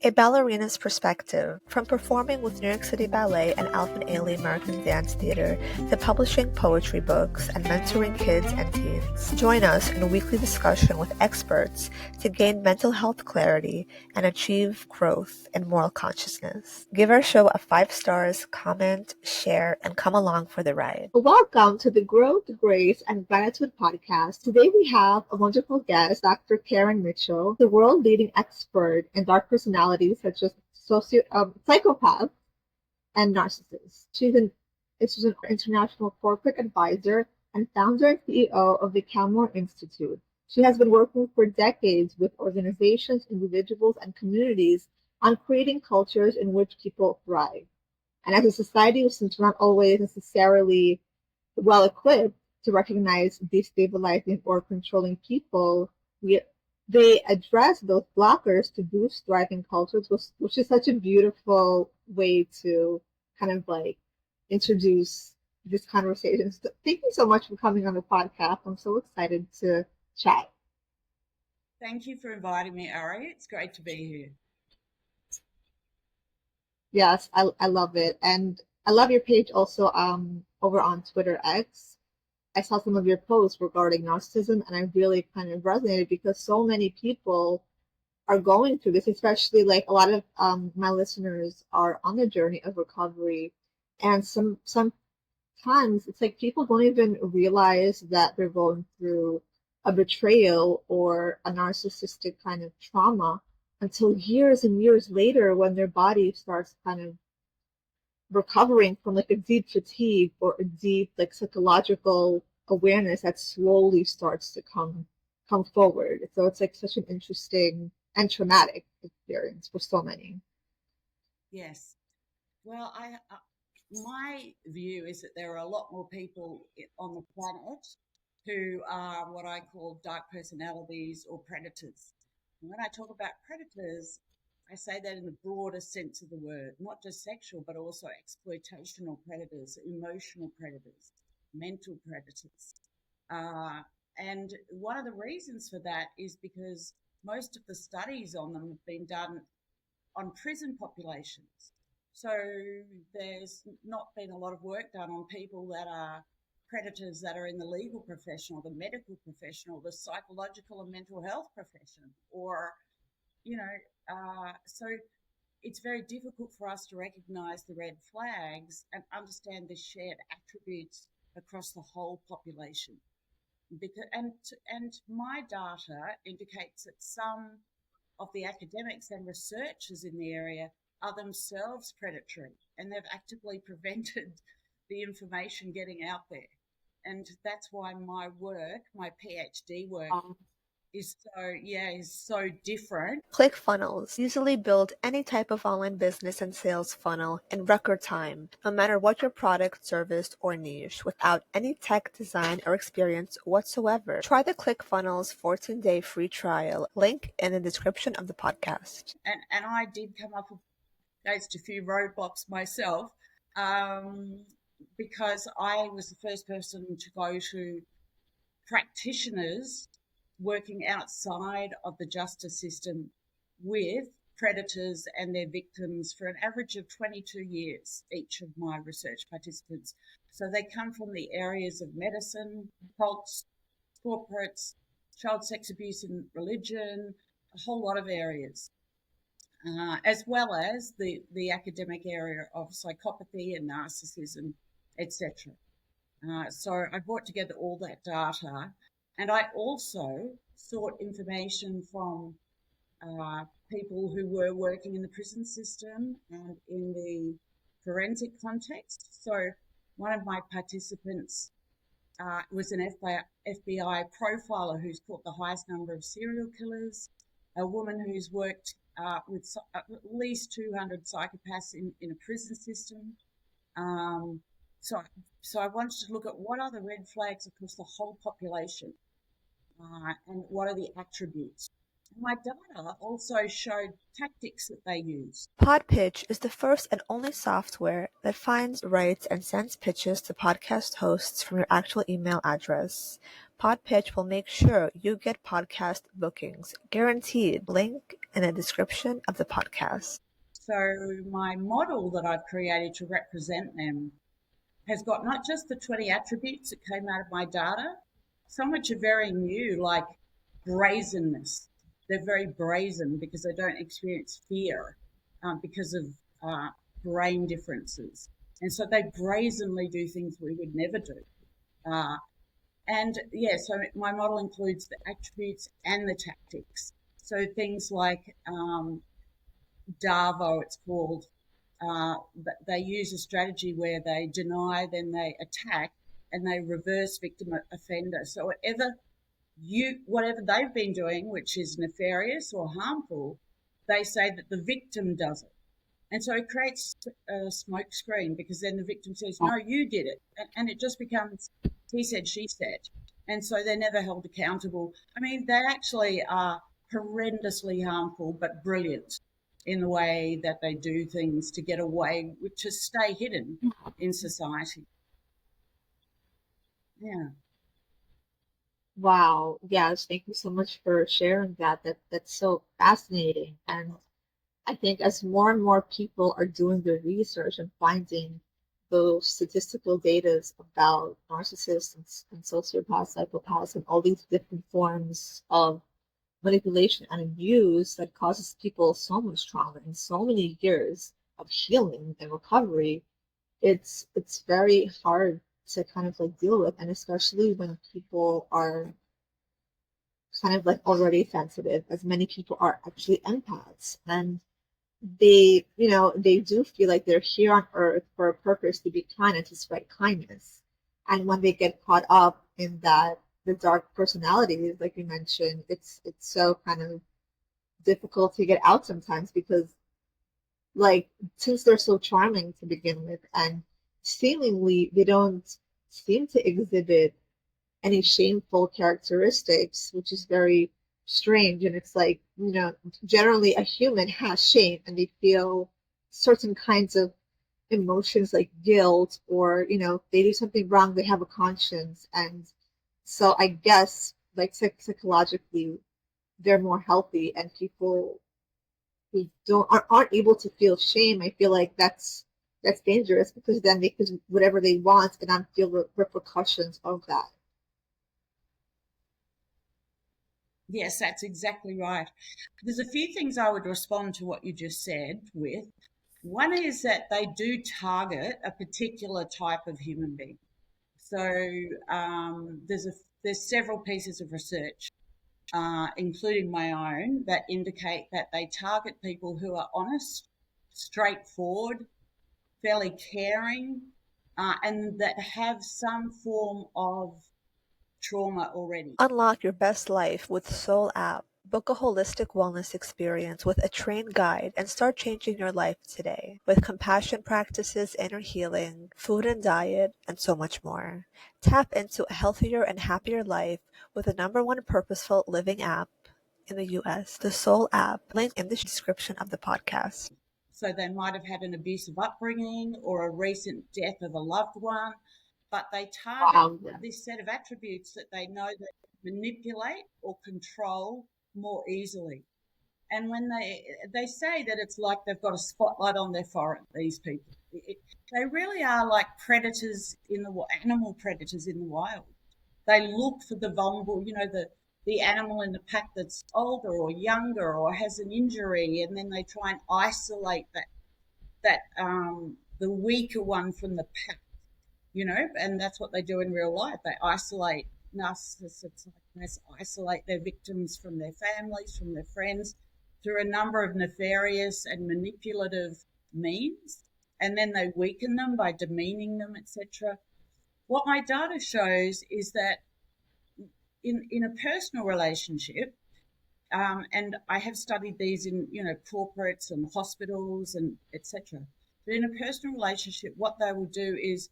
A ballerina's perspective, from performing with New York City Ballet and Alvin Ailey American Dance Theater to publishing poetry books and mentoring kids and teens. Join us in a weekly discussion with experts to gain mental health clarity and achieve growth and moral consciousness. Give our show a 5 stars, comment, share, and come along for the ride. Welcome to the Growth, Grace, and Gratitude podcast. Today we have a wonderful guest, Dr. Karen Mitchell, the world-leading expert in dark personalities such as psychopaths and narcissists. She's an international corporate advisor and founder and CEO of the Calmore Institute. She has been working for decades with organizations, individuals, and communities on creating cultures in which people thrive. And as a society, since we're not always necessarily well equipped to recognize destabilizing or controlling people, they address those blockers to boost thriving cultures, which is such a beautiful way to kind of like introduce this conversation. So thank you so much for coming on the podcast. I'm so excited to chat. Thank you for inviting me, Ari. It's great to be here. Yes, I love it. And I love your page also over on Twitter X. I saw some of your posts regarding narcissism, and I really kind of resonated because so many people are going through this, especially like a lot of my listeners are on the journey of recovery. And sometimes it's like people don't even realize that they're going through a betrayal or a narcissistic kind of trauma until years and years later when their body starts kind of recovering from like a deep fatigue or a deep like psychological awareness that slowly starts to come forward. So it's like such an interesting and traumatic experience for so many. Yes. Well, my view is that there are a lot more people on the planet who are what I call dark personalities or predators. And when I talk about predators, I say that in the broadest sense of the word, not just sexual, but also exploitational predators, emotional predators, mental predators. And one of the reasons for that is because most of the studies on them have been done on prison populations. So there's not been a lot of work done on people that are predators that are in the legal profession or the medical profession or the psychological and mental health profession or, so it's very difficult for us to recognize the red flags and understand the shared attributes across the whole population. And my data indicates that some of the academics and researchers in the area are themselves predatory, and they've actively prevented the information getting out there. And that's why my PhD work is so different. ClickFunnels easily build any type of online business and sales funnel in record time, no matter what your product, service, or niche, without any tech design or experience whatsoever. Try the ClickFunnels 14-day free trial, link in the description of the podcast. And I did come up against a few roadblocks myself, because I was the first person to go to practitioners working outside of the justice system with predators and their victims for an average of 22 years, each of my research participants. So they come from the areas of medicine, cults, corporates, child sex abuse and religion, a whole lot of areas, as well as the academic area of psychopathy and narcissism, etc. So I brought together all that data, and I also sought information from people who were working in the prison system and in the forensic context. So one of my participants was an FBI profiler who's caught the highest number of serial killers, a woman who's worked with at least 200 psychopaths in a prison system. So I wanted to look at what are the red flags across the whole population, and what are the attributes. My data also showed tactics that they use. Podpitch is the first and only software that finds, writes, and sends pitches to podcast hosts from your actual email address. Podpitch will make sure you get podcast bookings, guaranteed. Link in the description of the podcast. So my model that I've created to represent them has got not just the 20 attributes that came out of my data, some which are very new, like brazenness. They're very brazen because they don't experience fear because of brain differences. And so they brazenly do things we would never do. Uh, so my model includes the attributes and the tactics. So things like DAVO, it's called. They use a strategy where they deny, then they attack, and they reverse victim offender. So whatever they've been doing, which is nefarious or harmful, they say that the victim does it. And so it creates a smoke screen because then the victim says, no, you did it. And it just becomes he said, she said. And so they're never held accountable. I mean, they actually are horrendously harmful, but brilliant in the way that they do things to get away, to stay hidden in society. Yeah. Wow. Yes, thank you so much for sharing that. That's so fascinating. And I think as more and more people are doing their research and finding those statistical data about narcissists and sociopaths, psychopaths, and all these different forms of manipulation and abuse that causes people so much trauma and so many years of healing and recovery, it's very hard to kind of like deal with, and especially when people are kind of like already sensitive, as many people are actually empaths, and they do feel like they're here on earth for a purpose to be kind and to spread kindness. And when they get caught up in that, the dark personalities, like you mentioned, it's so kind of difficult to get out sometimes because, like, since they're so charming to begin with, and seemingly they don't seem to exhibit any shameful characteristics, which is very strange. And it's like, generally a human has shame and they feel certain kinds of emotions like guilt, or, if they do something wrong, they have a conscience. And so I guess like psychologically, they're more healthy, and people who aren't able to feel shame, I feel like that's dangerous, because then they can do whatever they want and not feel the repercussions of that. Yes, that's exactly right. There's a few things I would respond to what you just said with. One is that they do target a particular type of human being. So there's several pieces of research, including my own, that indicate that they target people who are honest, straightforward, fairly caring, and that have some form of trauma already. Unlock your best life with Soul app. Book a holistic wellness experience with a trained guide and start changing your life today with compassion practices, inner healing, food and diet, and so much more. Tap into a healthier and happier life with the #1 purposeful living app in the US, the Soul app, link in the description of the podcast. So they might have had an abusive upbringing or a recent death of a loved one, but they target this set of attributes that they know that manipulate or control more easily. And when they say that it's like they've got a spotlight on their forehead, these people. They really are like predators animal predators in the wild. They look for the vulnerable, the animal in the pack that's older or younger or has an injury, and then they try and isolate the weaker one from the pack, and that's what they do in real life. They isolate narcissists, isolate their victims from their families, from their friends, through a number of nefarious and manipulative means, and then they weaken them by demeaning them, etc. What my data shows is that in a personal relationship, and I have studied these in corporates and hospitals and etc. But in a personal relationship, what they will do is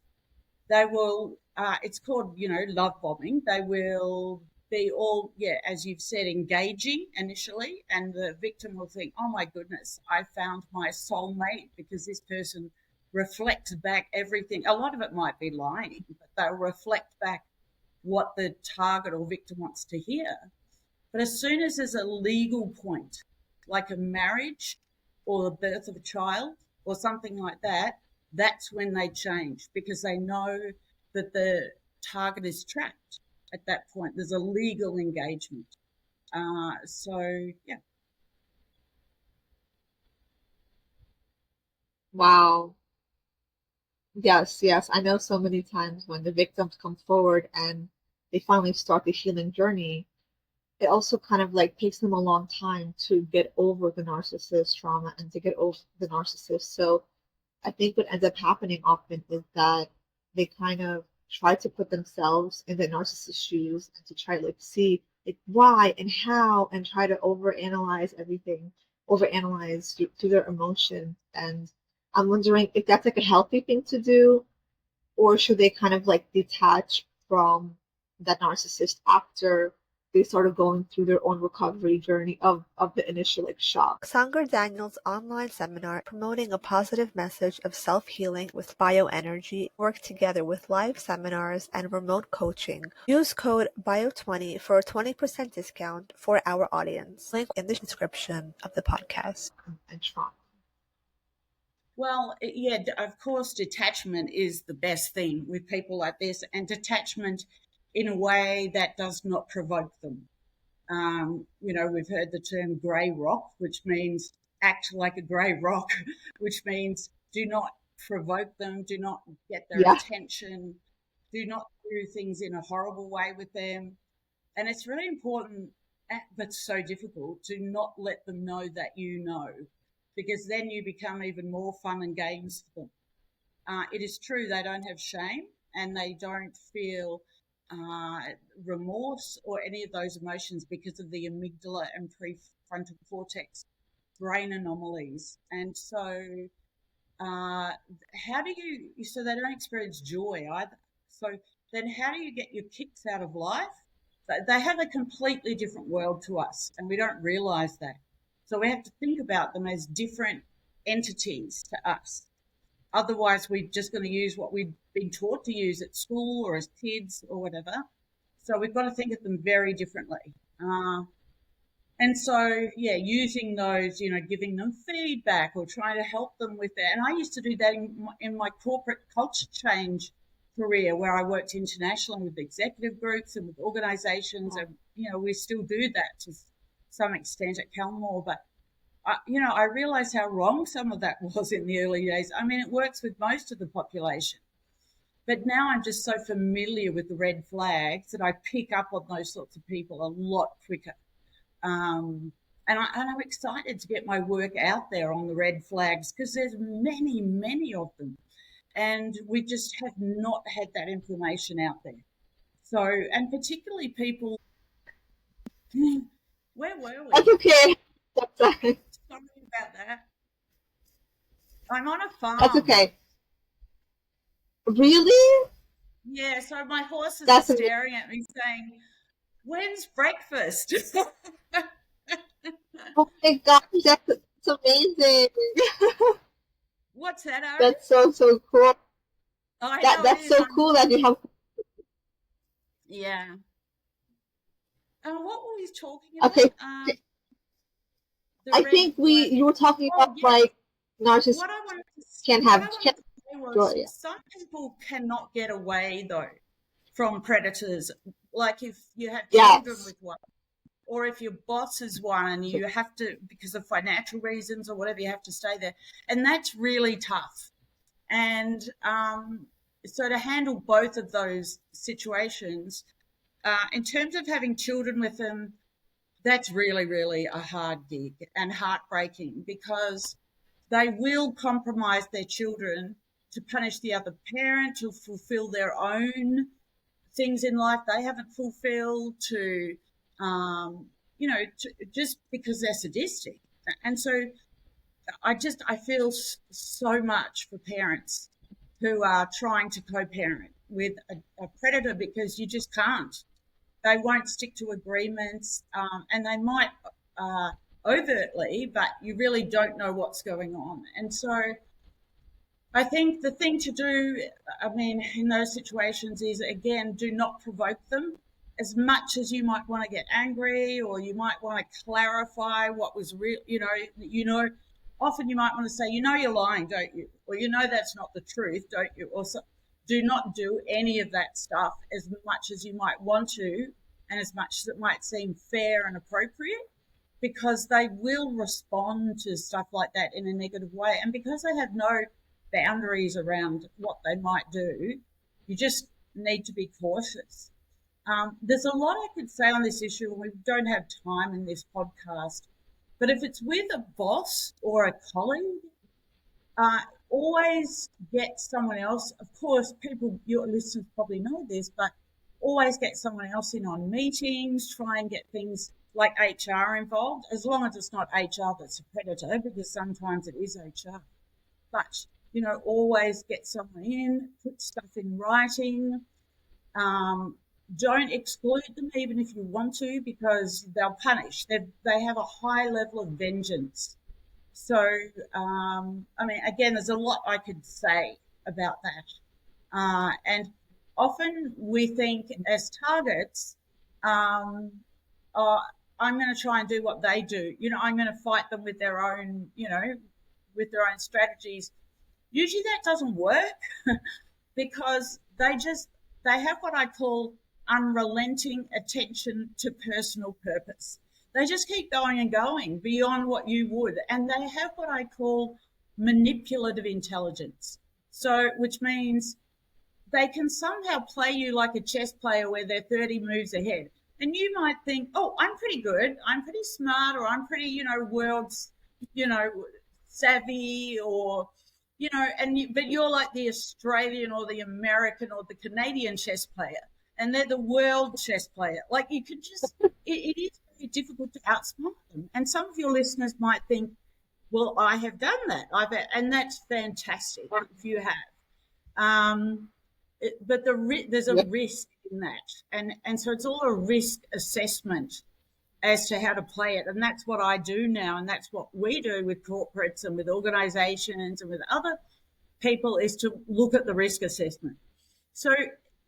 they will. It's called love bombing. They will be all as you've said, engaging initially, and the victim will think, oh my goodness, I found my soulmate, because this person reflects back everything. A lot of it might be lying, but they'll reflect back what the target or victim wants to hear. But as soon as there's a legal point, like a marriage or the birth of a child or something like that, that's when they change, because they know that the target is trapped at that point. There's a legal engagement. So, yeah. Wow. Yes, yes. I know so many times when the victims come forward and they finally start the healing journey, it also kind of like takes them a long time to get over the narcissist trauma and to get over the narcissist. So I think what ends up happening often is that they kind of try to put themselves in the narcissist's shoes and to try to like see like why and how and try to overanalyze everything, overanalyze to their emotions. And I'm wondering if that's like a healthy thing to do, or should they kind of like detach from that narcissist after they started going through their own recovery journey of the initial like shock? Sanger Daniels' online seminar promoting a positive message of self-healing with bioenergy work together with live seminars and remote coaching. Use code BIO20 for a 20% discount for our audience. Link in the description of the podcast. And trauma. Well, yeah, of course, detachment is the best thing with people like this, and detachment in a way that does not provoke them. We've heard the term grey rock, which means act like a grey rock, which means do not provoke them, do not get their Yeah. attention, do not do things in a horrible way with them. And it's really important, but so difficult, to not let them know that you know, because then you become even more fun and games for them. It is true they don't have shame and they don't feel uh, remorse or any of those emotions because of the amygdala and prefrontal cortex brain anomalies. And so, uh, so they don't experience joy either. So then how do you get your kicks out of life? They have a completely different world to us, and we don't realize that. So we have to think about them as different entities to us. Otherwise, we're just going to use what we've been taught to use at school or as kids or whatever. So we've got to think of them very differently. And so, yeah, using those, giving them feedback or trying to help them with that. And I used to do that in my corporate culture change career, where I worked internationally with executive groups and with organizations. And, we still do that to some extent at Calmore. But I realized how wrong some of that was in the early days. I mean, it works with most of the population. But now I'm just so familiar with the red flags that I pick up on those sorts of people a lot quicker. And I'm excited to get my work out there on the red flags, because there's many, many of them. And we just have not had that information out there. So, and particularly people, where were That's we? okay. That's okay. Sorry about that. I'm on a That's farm. okay. Really? Yeah, so my horses are That's amazing. staring at me saying, "When's breakfast?" Oh my gosh, that's amazing. What's that, Ari? That's so cool. I That know it that's is. so cool that you have. Yeah. What were we talking Okay, about? The I red think flag. you were talking Oh, about yes. like narcissists What I wanted to can't what I have wanted can't to say was, joy. some people cannot get away though from predators. Like if you have children Yes. with one, or if your boss is one and you have to, because of financial reasons or whatever, you have to stay there, and that's really tough. And so to handle both of those situations, in terms of having children with them, that's really, really a hard gig and heartbreaking, because they will compromise their children to punish the other parent, to fulfill their own things in life they haven't fulfilled, just because they're sadistic. And so I feel so much for parents who are trying to co-parent with a predator, because you just can't. They won't stick to agreements, and they might uh, overtly, but you really don't know what's going on. And so I think the thing to do, I mean, in those situations is, again, do not provoke them. as much as you might want to get angry, or you might want to clarify what was real, often you might want to say, you're lying, don't you? Or that's not the truth, don't you? Or so, do not do any of that stuff as much as you might want to, and as much as it might seem fair and appropriate, because they will respond to stuff like that in a negative way. And because they have no boundaries around what they might do, you just need to be cautious. There's a lot I could say on this issue, and we don't have time in this podcast. But if it's with a boss or a colleague, always get someone else. Of course, your listeners probably know this, but always get someone else in on meetings. Try and get things like HR involved, as long as it's not HR that's a predator, because sometimes it is HR. But, always get someone in, put stuff in writing. Don't exclude them even if you want to, because they'll punish. They have a high level of vengeance. So, again, there's a lot I could say about that. And often we think as targets, I'm going to try and do what they do. I'm going to fight them with their own, strategies. Usually that doesn't work because they have what I call unrelenting attention to personal purpose. They just keep going and going beyond what you would. And they have what I call manipulative intelligence. So, which means they can somehow play you like a chess player where they're 30 moves ahead. And you might think, oh, I'm pretty good, I'm pretty smart, or I'm pretty, world's, savvy, or, but you're like the Australian or the American or the Canadian chess player, and they're the world chess player. Like, you could just, it is very difficult to outsmart them. And some of your listeners might think, well, I have done that. And that's fantastic if you have. But there's a risk in that, and so it's all a risk assessment as to how to play it, and that's what I do now, and that's what we do with corporates and with organisations and with other people, is to look at the risk assessment. So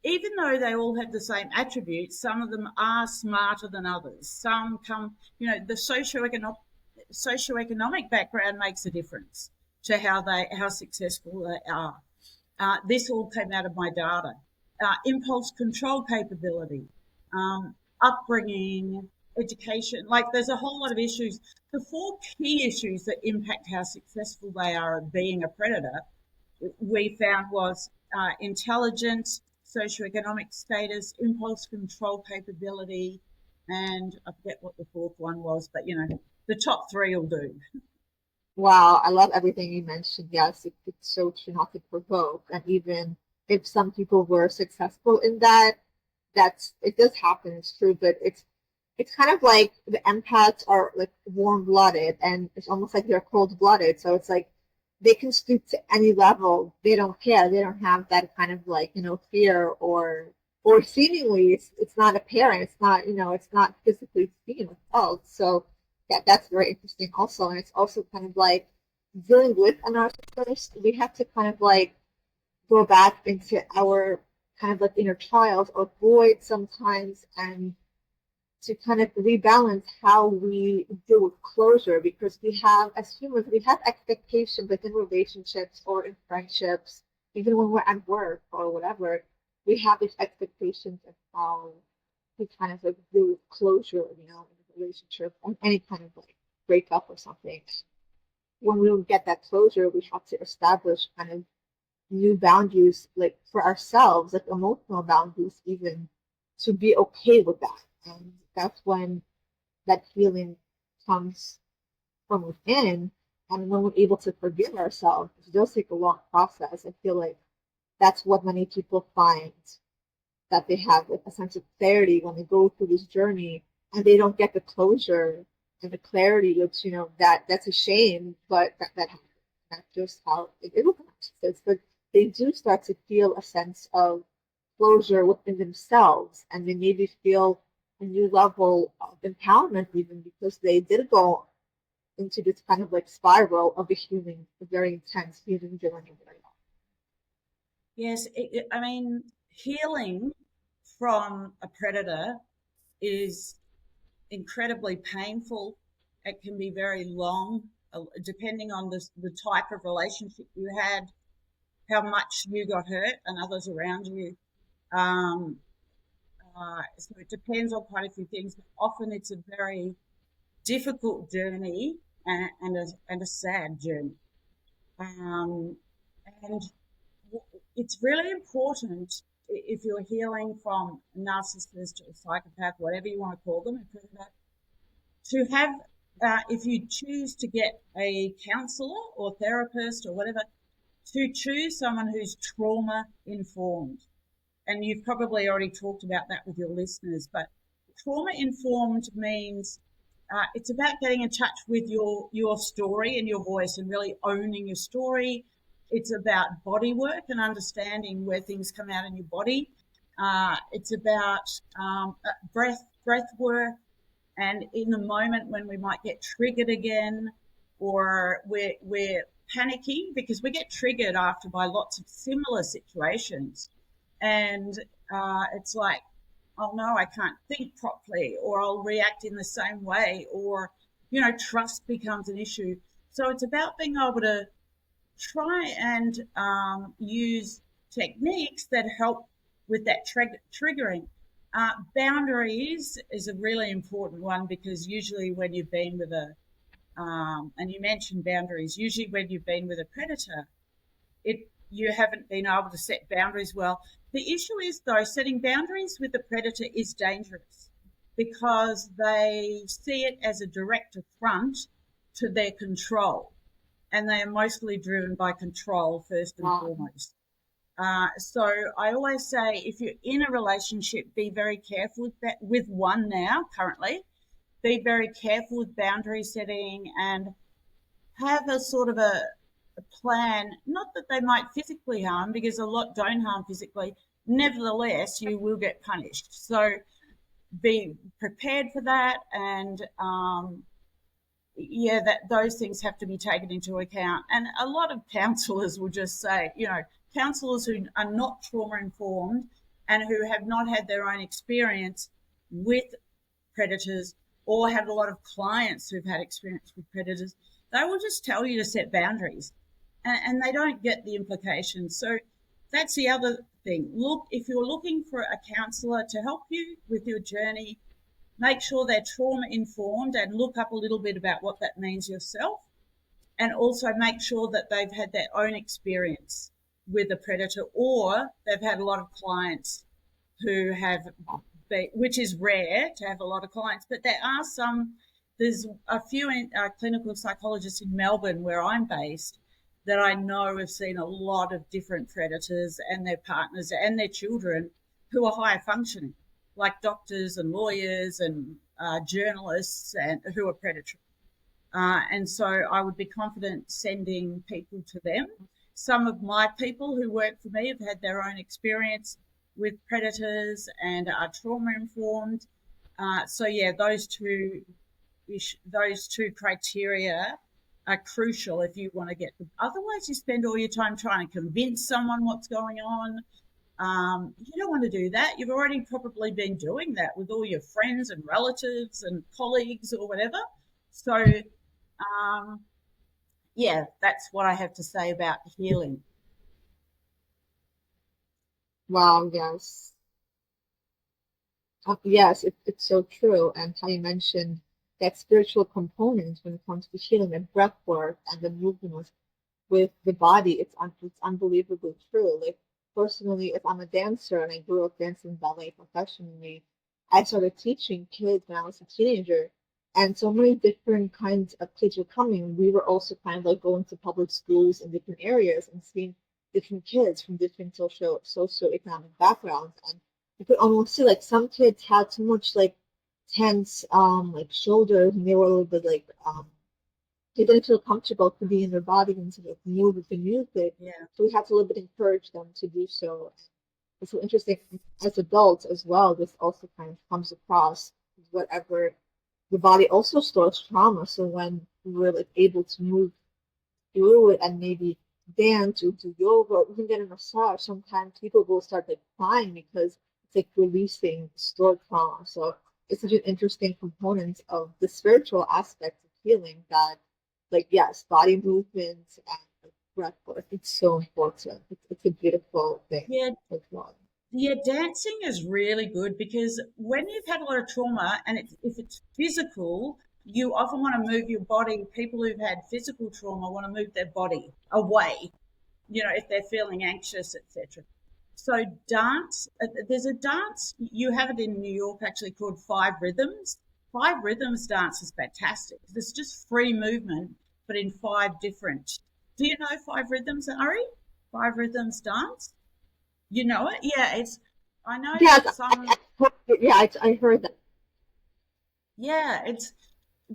even though they all have the same attributes, some of them are smarter than others. Some come, the socioeconomic background makes a difference to how successful they are. This all came out of my data. Impulse control capability, upbringing, education. Like, there's a whole lot of issues. The 4 key issues that impact how successful they are at being a predator, we found, was intelligence, socioeconomic status, impulse control capability, and I forget what the 4th one was, but the top 3 will do. Wow, I love everything you mentioned. Yes, it's so true not to provoke. And even if some people were successful in that, it does happen, it's true, but it's kind of like the empaths are like warm-blooded, and it's almost like they're cold-blooded. So it's like they can stoop to any level. They don't care. They don't have that kind of like, fear or seemingly it's not apparent. It's not, it's not physically seen or felt. So that's very interesting also. And it's also kind of like dealing with a narcissist, we have to kind of like go back into our kind of like inner child or void sometimes, and to kind of rebalance how we deal with closure, because we have, as humans, we have expectations within relationships or in friendships, even when we're at work or whatever. We have these expectations of how we kind of like deal with closure, in a relationship or any kind of like breakup or something. When we don't get that closure, we have to establish kind of new boundaries, like for ourselves, like emotional boundaries, even, to be okay with that. And that's when that feeling comes from within. And when we're able to forgive ourselves, it does take a long process. I feel like that's what many people find, that they have like a sense of clarity when they go through this journey, and they don't get the closure and the clarity, which, that's a shame, but that happens. That's just how it works. But they do start to feel a sense of closure within themselves, and they maybe feel a new level of empowerment, even because they did go into this kind of like spiral of a very intense healing journey. Yes, healing from a predator is incredibly painful. It can be very long, depending on the type of relationship you had, how much you got hurt and others around you. Um, so it depends on quite a few things, but often it's a very difficult journey and a sad journey. Um, and it's really important if you're healing from a narcissist or a psychopath, whatever you want to call them, to have, if you choose to get a counselor or therapist or whatever, to choose someone who's trauma informed. And you've probably already talked about that with your listeners, but trauma informed means it's about getting in touch with your story and your voice and really owning your story. It's about body work and understanding where things come out in your body. It's about breath work, and in the moment when we might get triggered again, or we're panicking because we get triggered after by lots of similar situations, and it's like, oh no, I can't think properly, or I'll react in the same way, or trust becomes an issue. So it's about being able to try and use techniques that help with that triggering. Boundaries is a really important one, because usually when you've been with and you mentioned boundaries, usually when you've been with a predator, you haven't been able to set boundaries well. The issue is, though, setting boundaries with the predator is dangerous, because they see it as a direct affront to their control, and they are mostly driven by control first and foremost. So I always say, if you're in a relationship, be very careful with one now, currently. Be very careful with boundary setting, and have a sort of a plan. Not that they might physically harm, because a lot don't harm physically. Nevertheless, you will get punished. So be prepared for that, and that those things have to be taken into account. And a lot of counsellors will just say, counsellors who are not trauma informed and who have not had their own experience with predators, or have a lot of clients who've had experience with predators, they will just tell you to set boundaries, and they don't get the implications. So that's the other thing. Look, if you're looking for a counsellor to help you with your journey, make sure they're trauma informed, and look up a little bit about what that means yourself. And also make sure that they've had their own experience with a predator, or they've had a lot of clients who have, which is rare to have a lot of clients, but there's a few clinical psychologists in Melbourne, where I'm based, that I know have seen a lot of different predators and their partners and their children who are higher functioning, like doctors and lawyers and journalists, and who are predatory. And so I would be confident sending people to them. Some of my people who work for me have had their own experience with predators and are trauma informed. So those two criteria are crucial if you want to get them. Otherwise, you spend all your time trying to convince someone what's going on. You don't want to do that. You've already probably been doing that with all your friends and relatives and colleagues or whatever. So, that's what I have to say about healing. Wow, yes. Yes, it's so true. And how you mentioned that spiritual component when it comes to healing and breath work and the movement with the body, it's unbelievably true. Like, personally, if I'm a dancer and I grew up dancing ballet professionally, I started teaching kids when I was a teenager. And so many different kinds of kids were coming. We were also kind of like going to public schools in different areas and seeing different kids from different socioeconomic backgrounds. And you could almost see like some kids had too much like tense like shoulders, and they were a little bit like they didn't feel comfortable to be in their body and to like move with the music. Yeah. So we have to a little bit encourage them to do so. It's so interesting as adults as well. This also kind of comes across whatever the body also stores trauma. So when we're like able to move through it and maybe dance or do yoga or even get a massage, sometimes people will start like crying because It's like releasing stored trauma. So it's such an interesting component of the spiritual aspect of healing that, like, yes, body movement and breath work, it's so important. It's a beautiful thing Yeah, as well. yeah, dancing is really good because when you've had a lot of trauma and if it's physical, you often want to move your body. People who've had physical trauma want to move their body away, if they're feeling anxious, etc. So dance, there's a dance, you have it in New York actually called Five Rhythms. Five Rhythms dance is fantastic. It's just free movement, but in five different. Do you know Five Rhythms, Ari? Five Rhythms dance? You know it? Yeah, I know Yes, that some, yeah, I heard that. yeah, it's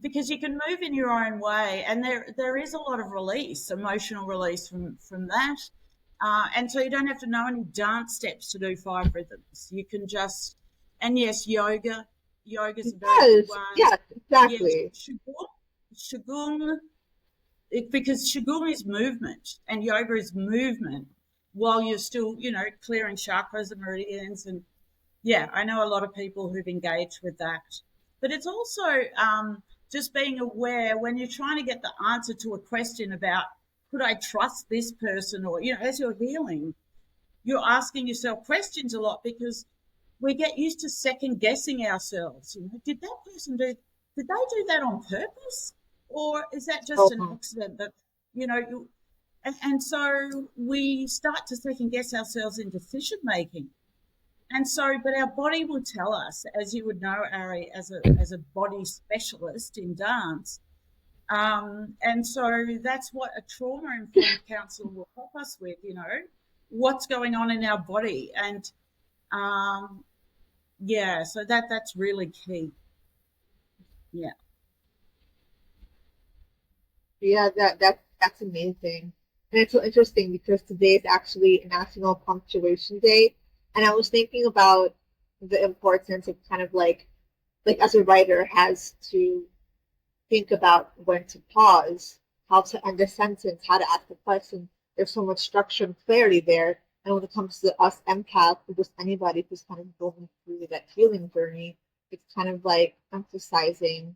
because you can move in your own way, and there is a lot of release, emotional release from that. And so you don't have to know any dance steps to do five rhythms. You can just, and yes, yoga's a very good Yes, one. yes, Yes, exactly. qigong, because qigong is movement and yoga is movement while you're still, clearing chakras and meridians. And yeah, I know a lot of people who've engaged with that. But it's also just being aware when you're trying to get the answer to a question about could I trust this person, or as you're healing, you're asking yourself questions a lot because we get used to second guessing ourselves. Did that person did they do that on purpose? Or is that just an Oh, accident that, and so we start to second guess ourselves in decision making. And so, but our body will tell us, as you would know, Ari, as a body specialist in dance. And so that's what a trauma informed counselor will help us with, what's going on in our body. And um, yeah, so that's really key. Yeah. yeah, that's amazing. And it's so interesting because today is actually National Punctuation Day. And I was thinking about the importance of kind of like as a writer has to think about when to pause, how to end a sentence, how to ask a question. There's so much structure and clarity there. And when it comes to us empaths or just anybody who's kind of going through that healing journey, it's kind of like emphasizing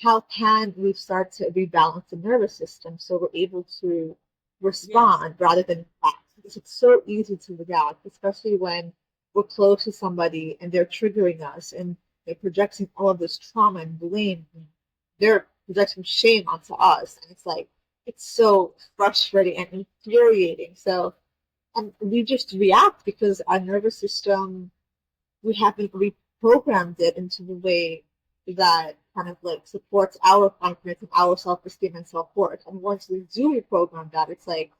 how can we start to rebalance the nervous system so we're able to Yes. respond rather than react. Because it's so easy to react, especially when we're close to somebody and they're triggering us and they're projecting all of this trauma and blame. They're projecting shame onto us. And it's like, it's so frustrating and infuriating. So, and we just react because our nervous system, we haven't reprogrammed it into the way that kind of like supports our confidence and our self-esteem and self-worth. And once we do reprogram that, it's like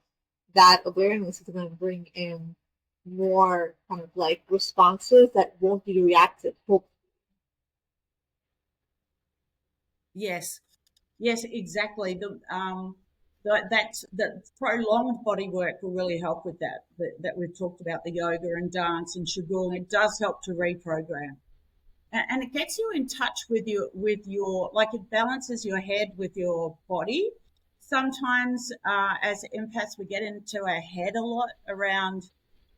that awareness is going to bring in more kind of like responses that won't be reactive. Yes. Yes, exactly. That's the prolonged body work will really help with that we've talked about, the yoga and dance and qigong. It does help to reprogram. And it gets you in touch with your like it balances your head with your body. Sometimes as empaths we get into our head a lot around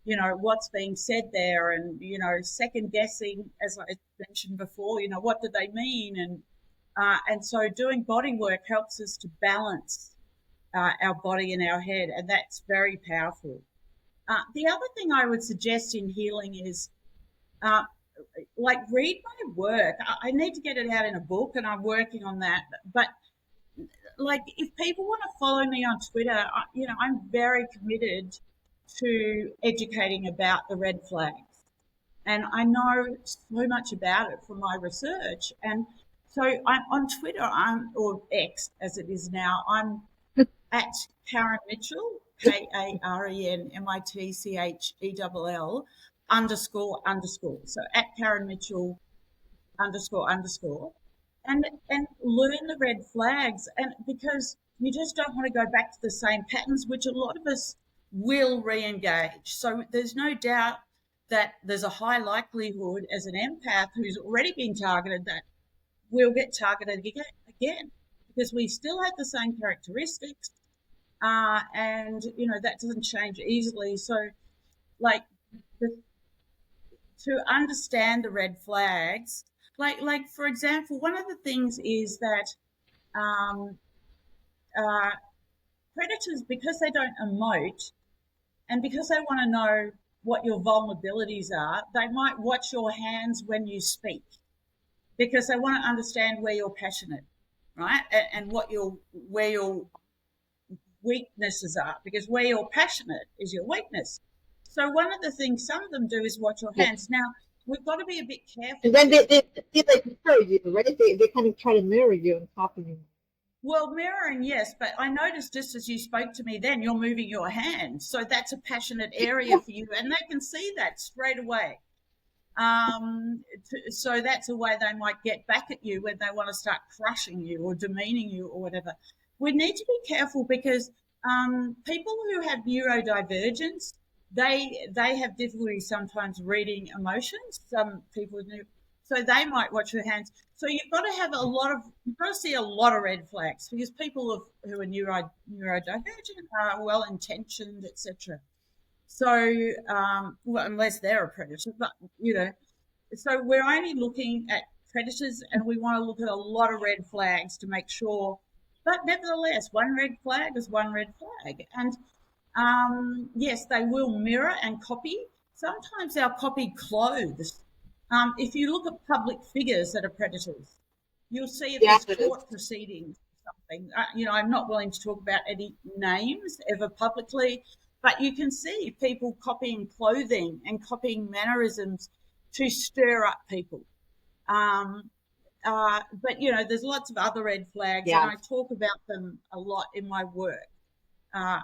what's being said there, and second guessing, as I mentioned before, what do they mean, and so doing body work helps us to balance our body and our head, and that's very powerful. The other thing I would suggest in healing is uh, like read my work. I need to get it out in a book, and I'm working on that. But like, if people want to follow me on Twitter, I'm very committed to educating about the red flags, and I know so much about it from my research. And so I'm on Twitter, or X as it is now. I'm at Karen Mitchell, KarenMitchell _underscore. So at Karen Mitchell __, and learn the red flags, and because you just don't want to go back to the same patterns, which a lot of us will re-engage. So there's no doubt that there's a high likelihood as an empath who's already been targeted that we'll get targeted again, because we still have the same characteristics, and that doesn't change easily. So like the, to understand the red flags. Like for example, one of the things is that um, uh, predators, because they don't emote and because they want to know what your vulnerabilities are, they might watch your hands when you speak because they want to understand where you're passionate, right? And where your weaknesses are, because where you're passionate is your weakness. So one of the things some of them do is watch your Yeah. hands. Now, we've got to be a bit careful. And then they like mirror you, right? They kind of try to mirror you and copy you. Well, mirroring, yes, but I noticed just as you spoke to me then, you're moving your hands. So that's a passionate area for you, and they can see that straight away. So that's a way they might get back at you when they want to start crushing you or demeaning you or whatever. We need to be careful because people who have neurodivergence, they have difficulty sometimes reading emotions. Some people do, so they might watch your hands. So you've got to have you've got to see a lot of red flags because people who are neurodivergent are well intentioned, etc. So, well, unless they're a predator, but so we're only looking at predators, and we want to look at a lot of red flags to make sure. But nevertheless, one red flag is one red flag, and yes, they will mirror and copy. Sometimes they'll copy clothes. If you look at public figures that are predators, you'll see if Yeah, there's court proceedings or something. I'm not willing to talk about any names ever publicly, but you can see people copying clothing and copying mannerisms to stir up people. Um, but there's lots of other red flags, and yeah, I talk about them a lot in my work. Uh,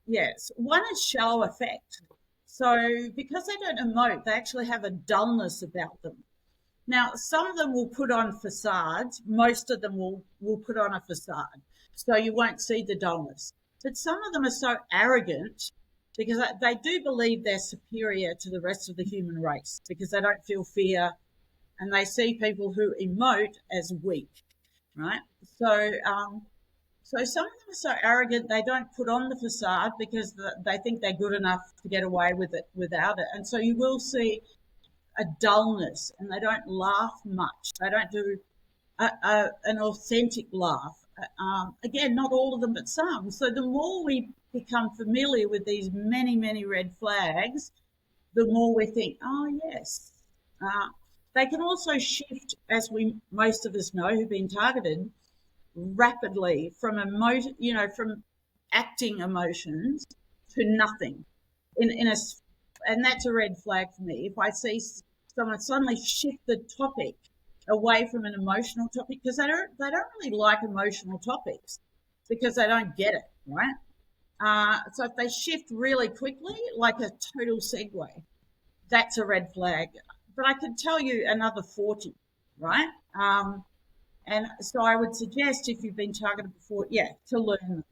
yes, one is shallow affect. So because they don't emote, they actually have a dullness about them. Now, some of them will put on facades. Most of them will put on a facade, so you won't see the dullness. But some of them are so arrogant because they do believe they're superior to the rest of the human race because they don't feel fear, and they see people who emote as weak, right? So some of them are so arrogant they don't put on the facade because they think they're good enough to get away with it without it, and so you will see a dullness, and they don't laugh much. They don't do an authentic laugh. Again, not all of them, but some. So the more we become familiar with these many, many red flags, the more we think, oh, yes. They can also shift, as most of us know who've been targeted, rapidly from acting emotions to nothing and that's a red flag for me. If I see someone suddenly shift the topic away from an emotional topic, because they don't really like emotional topics because they don't get it, right? So if they shift really quickly, like a total segue, that's a red flag. But I could tell you another 40, right? And so I would suggest if you've been targeted before, to learn them.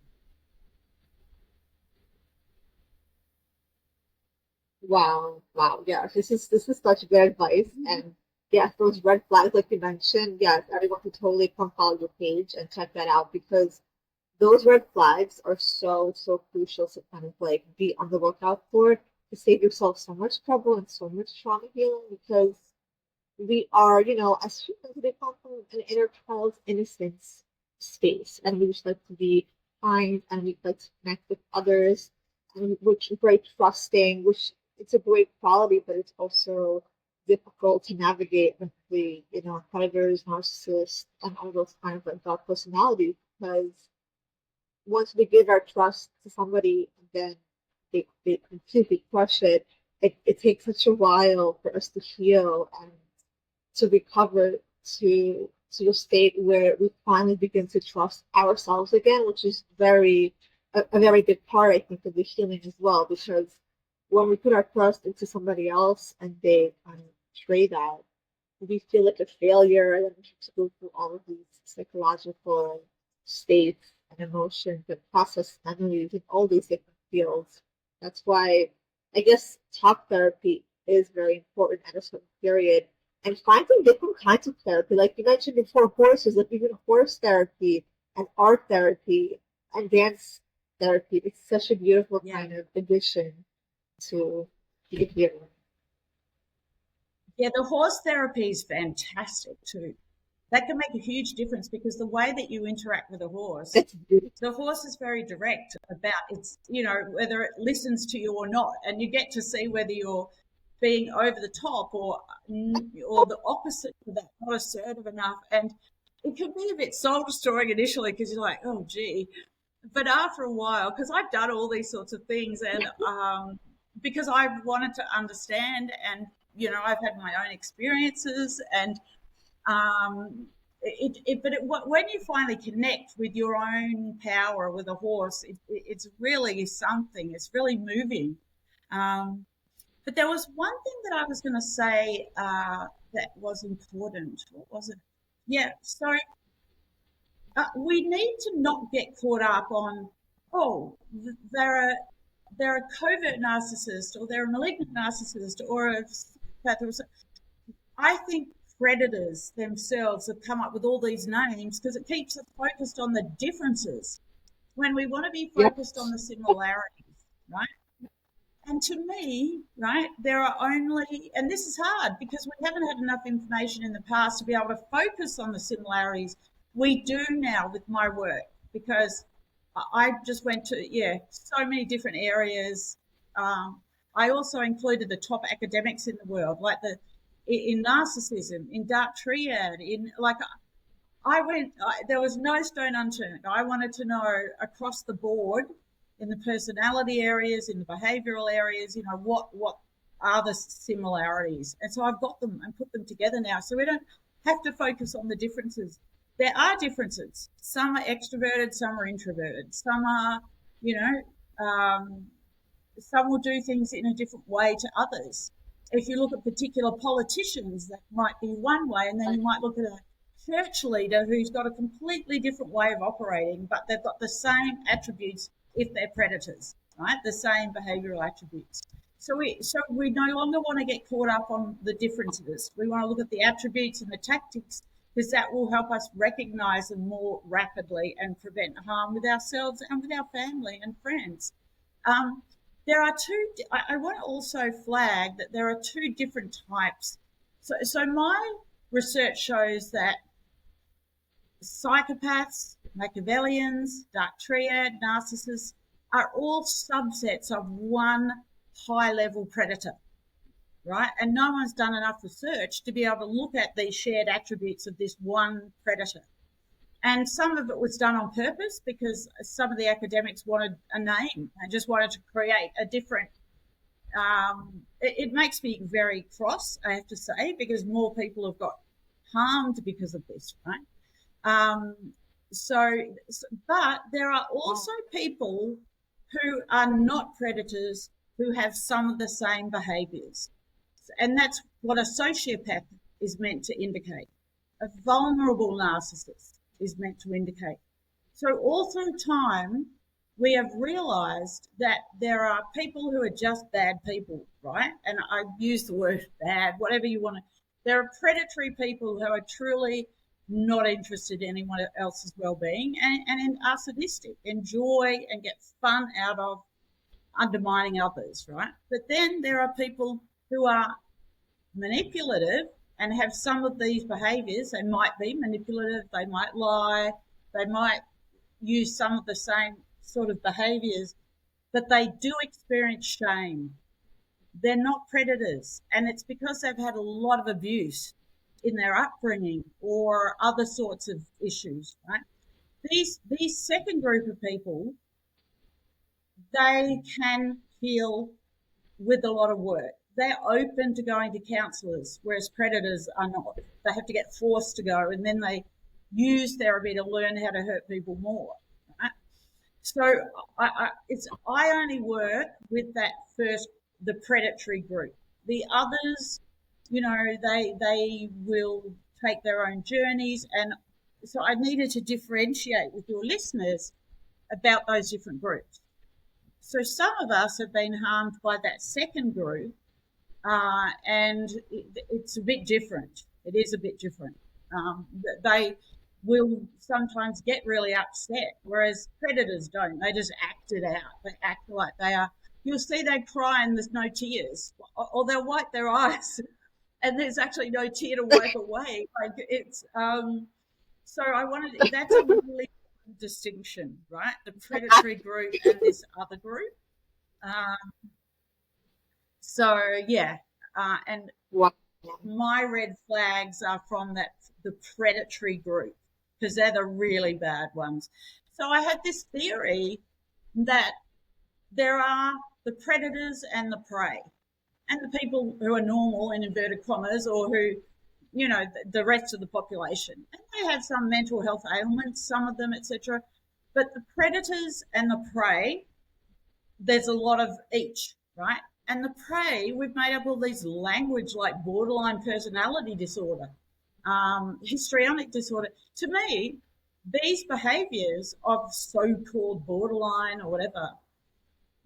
wow, wow. Yeah, this is such good advice. And yes, those red flags, like you mentioned, yes, everyone should totally come follow your page and check that out because those red flags are so, so crucial to kind of like be on the lookout for to save yourself so much trouble and so much trauma healing because we are, as humans, we come from an inner child's innocence space and we just like to be kind and we like to connect with others and which is very trusting, which it's a great quality, but it's also difficult to navigate with the, predators, narcissists, and all those kind of like dark personalities because once we give our trust to somebody and then they completely crush it, it takes such a while for us to heal and to recover to a state where we finally begin to trust ourselves again, which is a very good part, I think, of the healing as well, because when we put our trust into somebody else and they kind of betray that, we feel like a failure and then we have to go through all of these psychological states and emotions and process memories in all these different fields. That's why I guess talk therapy is very important at a certain period. And finding different kinds of therapy, like you mentioned before, horses, like even horse therapy and art therapy and dance therapy. It's such a beautiful Yeah. kind of addition to the healing. Yeah, the horse therapy is fantastic too. That can make a huge difference because the way that you interact with a horse, It's beautiful. the horse is very direct about its, whether it listens to you or not, and you get to see whether you're being over the top or the opposite of that, not assertive enough. And it can be a bit soul destroying initially because you're like, oh gee, but after a while, because I've done all these sorts of things, and because I've wanted to understand, and I've had my own experiences, and when you finally connect with your own power with a horse, it's really something. It's really moving. But there was one thing that I was going to say that was important. What was it? Yeah. So we need to not get caught up on, oh, they're a covert narcissist, or they're a malignant narcissist, or a psychopath. I think predators themselves have come up with all these names because it keeps us focused on the differences when we want to be focused on the similarities, right? And to me, right, there are only, and this is hard because we haven't had enough information in the past to be able to focus on the similarities. We do now with my work because I just went to, so many different areas. I also included the top academics in the world, like in narcissism, in dark triad, there was no stone unturned. I wanted to know across the board in the personality areas, in the behavioral areas, what are the similarities. And so I've got them and put them together now. So we don't have to focus on the differences. There are differences. Some are extroverted, some are introverted. Some are, some will do things in a different way to others. If you look at particular politicians, that might be one way, and then you might look at a church leader who's got a completely different way of operating, but they've got the same attributes if they're predators, right? The same behavioural attributes. So we no longer want to get caught up on the differences. We want to look at the attributes and the tactics because that will help us recognise them more rapidly and prevent harm with ourselves and with our family and friends. There are I want to also flag that there are two different types. So my research shows that psychopaths, Machiavellians, dark triad, narcissists are all subsets of one high-level predator, right? And no one's done enough research to be able to look at these shared attributes of this one predator. And some of it was done on purpose because some of the academics wanted a name and just wanted to create a different. It makes me very cross, I have to say, because more people have got harmed because of this, right? But there are also people who are not predators who have some of the same behaviours. And that's what a sociopath is meant to indicate. A vulnerable narcissist is meant to indicate. So all through time, we have realised that there are people who are just bad people, right? And I use the word bad, whatever you want to. There are predatory people who are truly not interested in anyone else's well-being and are sadistic, enjoy and get fun out of undermining others, right? But then there are people who are manipulative and have some of these behaviours. They might be manipulative, they might lie, they might use some of the same sort of behaviours, but they do experience shame. They're not predators, and it's because they've had a lot of abuse in their upbringing or other sorts of issues, right? These second group of people, they can heal with a lot of work. They're open to going to counsellors, whereas predators are not. They have to get forced to go, and then they use therapy to learn how to hurt people more. Right? So I only work with the predatory group. The others, they will take their own journeys, and so I needed to differentiate with your listeners about those different groups. So some of us have been harmed by that second group, and it's a bit different. It is a bit different. They will sometimes get really upset, whereas predators don't. They just act it out. They act like they are. You'll see they cry and there's no tears, or they'll wipe their eyes and there's actually no tear to wipe away. Like it's so I wanted that's a really important distinction, right? The predatory group and this other group. Um, so yeah, and Wow. my red flags are from the predatory group because they're the really bad ones. So I had this theory that there are the predators and the prey, and the people who are normal in inverted commas, or who, the rest of the population. And they have some mental health ailments, some of them, etc. But the predators and the prey, there's a lot of each, right? And the prey, we've made up all these language like borderline personality disorder, histrionic disorder. To me, these behaviors of so-called borderline or whatever,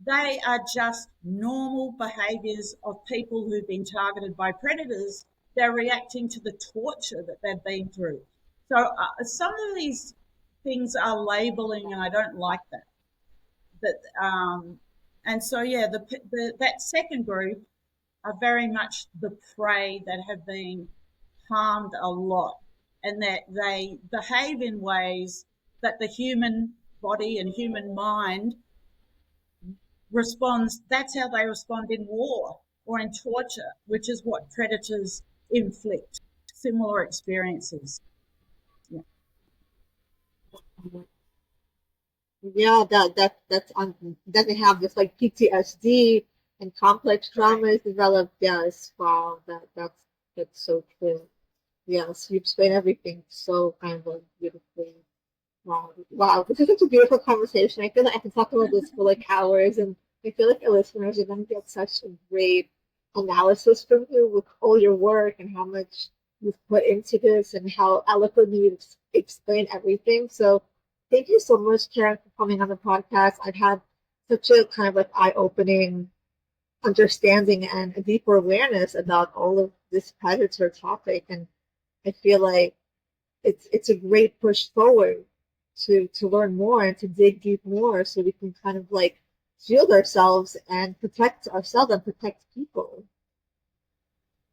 they are just normal behaviors of people who've been targeted by predators. They're reacting to the torture that they've been through. So some of these things are labeling, and I don't like that. And so yeah, that second group are very much the prey that have been harmed a lot, and that they behave in ways that the human body and human mind responds. That's how they respond in war or in torture, which is what predators inflict similar experiences. Yeah. Yeah, that's on that they have this like PTSD and complex traumas developed. Yes, wow, that's so true. Yes, you explain everything so kind of beautifully. Wow, wow, this is such a beautiful conversation. I feel like I can talk about this for like hours, and I feel like our listeners are going to get such a great analysis from you with all your work and how much you've put into this and how eloquently you explain everything. So, thank you so much, Karen, for coming on the podcast. I've had such a kind of like eye-opening understanding and a deeper awareness about all of this predator topic, and I feel like it's a great push forward to learn more and to dig deep more so we can kind of like shield ourselves and protect ourselves and protect people.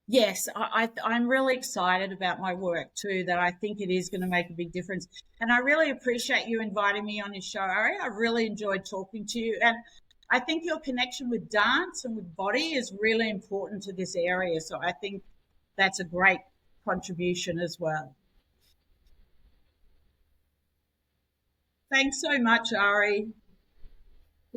Yes, I'm really excited about my work too, that I think it is going to make a big difference. And I really appreciate you inviting me on your show, Ari. I really enjoyed talking to you. And I think your connection with dance and with body is really important to this area. So I think that's a great contribution as well. Thanks so much, Ari.